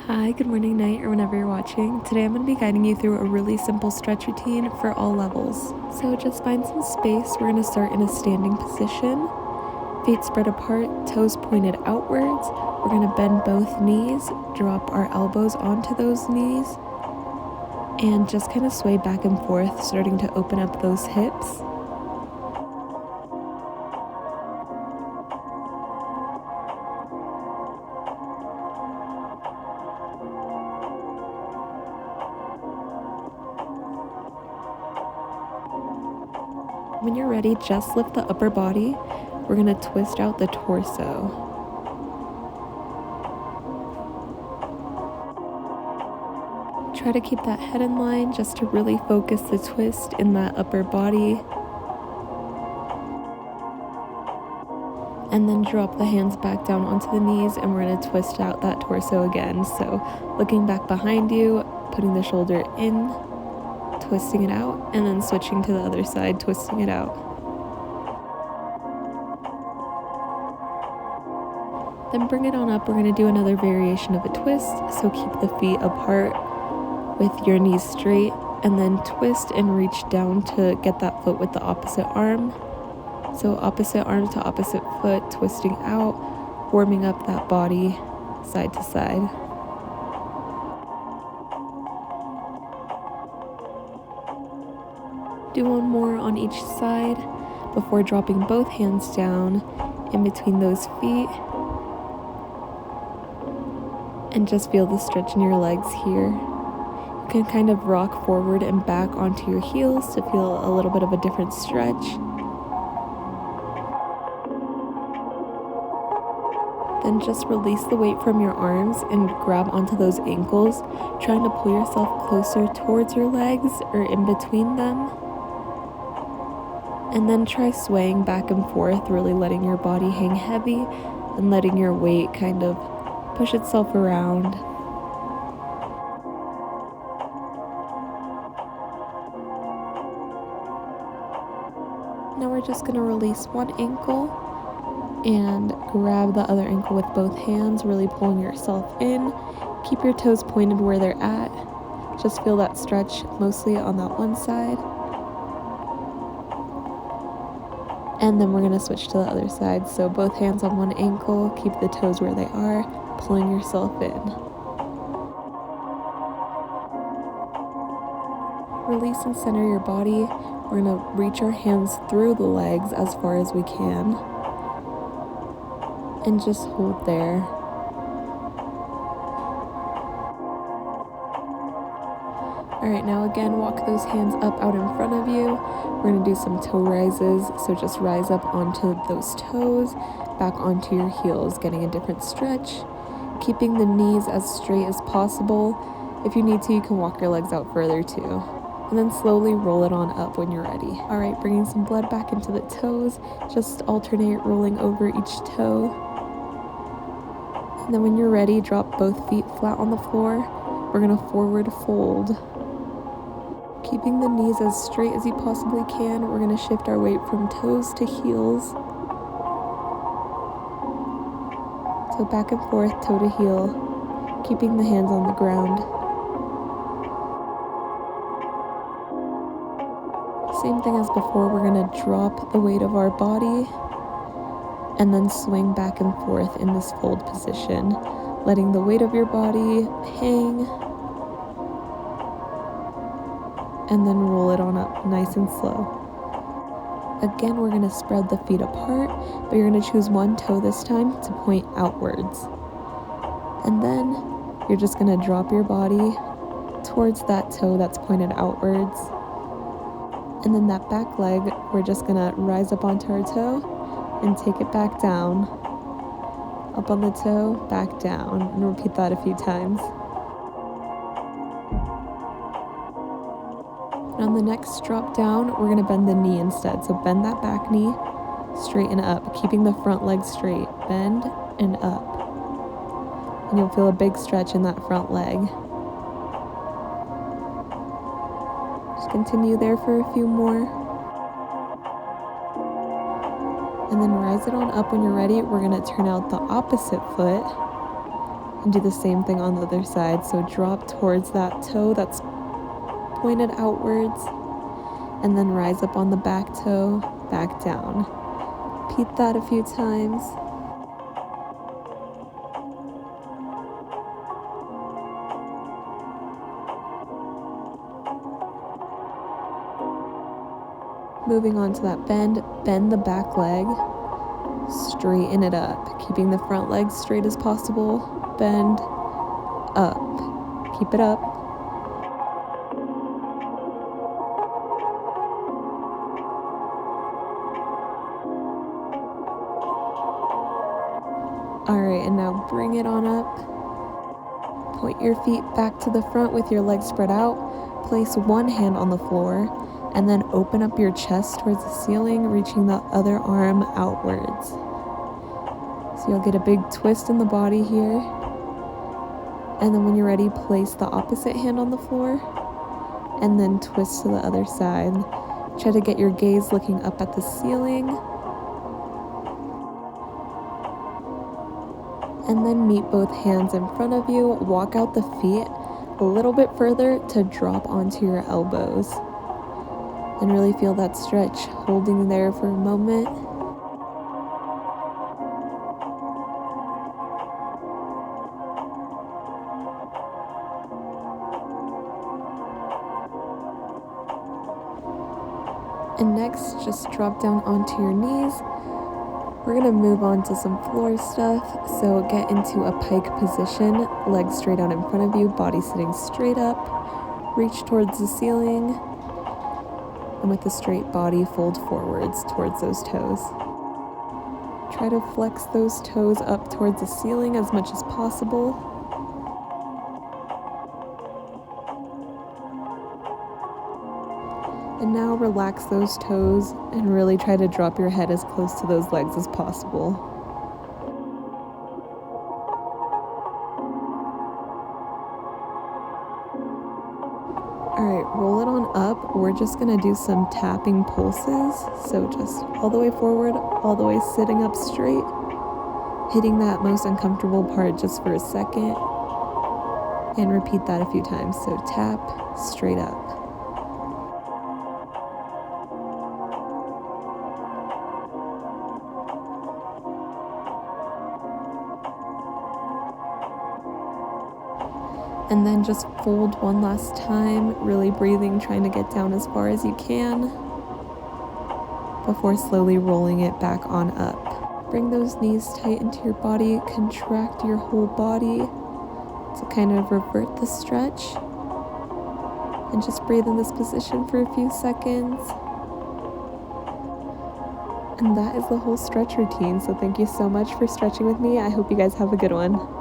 Hi, good morning, night, or whenever you're watching. Today I'm going to be guiding you through a really simple stretch routine for all levels. So just find some space. We're going to start in a standing position. Feet spread apart, toes pointed outwards. We're going to bend both knees, drop our elbows onto those knees, and just kind of sway back and forth, starting to open up those hips. When you're ready, just lift the upper body. We're going to twist out the torso. Try to keep that head in line just to really focus the twist in that upper body. And then drop the hands back down onto the knees, and we're going to twist out that torso again. So looking back behind you, putting the shoulder in, twisting it out, and then switching to the other side, twisting it out. Then bring it on up. We're going to do another variation of a twist. So keep the feet apart with your knees straight, and then twist and reach down to get that foot with the opposite arm. So opposite arm to opposite foot, twisting out, warming up that body side to side. Do one more on each side before dropping both hands down in between those feet. And just feel the stretch in your legs here. You can kind of rock forward and back onto your heels to feel a little bit of a different stretch. Then just release the weight from your arms and grab onto those ankles, trying to pull yourself closer towards your legs or in between them. And then try swaying back and forth, really letting your body hang heavy and letting your weight kind of push itself around. Now we're just going to release one ankle and grab the other ankle with both hands, really pulling yourself in. Keep your toes pointed where they're at. Just feel that stretch mostly on that one side. And then we're going to switch to the other side. So both hands on one ankle, keep the toes where they are, pulling yourself in. Release and center your body. We're going to reach our hands through the legs as far as we can. And just hold there. Alright, now again, walk those hands up out in front of you. We're going to do some toe rises, so just rise up onto those toes, back onto your heels, getting a different stretch, keeping the knees as straight as possible. If you need to, you can walk your legs out further too. And then slowly roll it on up when you're ready. Alright, bringing some blood back into the toes, just alternate rolling over each toe. And then when you're ready, drop both feet flat on the floor. We're going to forward fold. Keeping the knees as straight as you possibly can, we're going to shift our weight from toes to heels. So back and forth, toe to heel, keeping the hands on the ground. Same thing as before, we're going to drop the weight of our body and then swing back and forth in this fold position, letting the weight of your body hang, and then roll it on up nice and slow. Again, we're going to spread the feet apart, but you're going to choose one toe this time to point outwards. And then you're just going to drop your body towards that toe that's pointed outwards. And then that back leg, we're just going to rise up onto our toe and take it back down. Up on the toe, back down, and repeat that a few times. And on the next drop down, we're going to bend the knee instead. So bend that back knee, straighten up, keeping the front leg straight. Bend and up. And you'll feel a big stretch in that front leg. Just continue there for a few more. And then rise it on up when you're ready. We're going to turn out the opposite foot And do the same thing on the other side. So drop towards that toe that's pointed outwards, and then rise up on the back toe, back down. Repeat that a few times. Moving on to that bend the back leg, straighten it up, keeping the front leg straight as possible, bend, up, keep it up. Alright, and now bring it on up. Point your feet back to the front with your legs spread out. Place one hand on the floor, and then open up your chest towards the ceiling, reaching the other arm outwards. So you'll get a big twist in the body here. And then when you're ready, place the opposite hand on the floor, and then twist to the other side. Try to get your gaze looking up at the ceiling. And then meet both hands in front of you. Walk out the feet a little bit further to drop onto your elbows. And really feel that stretch, holding there for a moment. And next, just drop down onto your knees. We're gonna move on to some floor stuff. So get into a pike position, legs straight out in front of you, body sitting straight up. Reach towards the ceiling. And with a straight body, fold forwards towards those toes. Try to flex those toes up towards the ceiling as much as possible. And now relax those toes and really try to drop your head as close to those legs as possible. Alright, roll it on up. We're just gonna do some tapping pulses. So just all the way forward, all the way sitting up straight, hitting that most uncomfortable part just for a second, and repeat that a few times. So tap, straight up. And then just fold one last time, really breathing, trying to get down as far as you can before slowly rolling it back on up. Bring those knees tight into your body, contract your whole body to kind of revert the stretch. And just breathe in this position for a few seconds. And that is the whole stretch routine. So thank you so much for stretching with me. I hope you guys have a good one.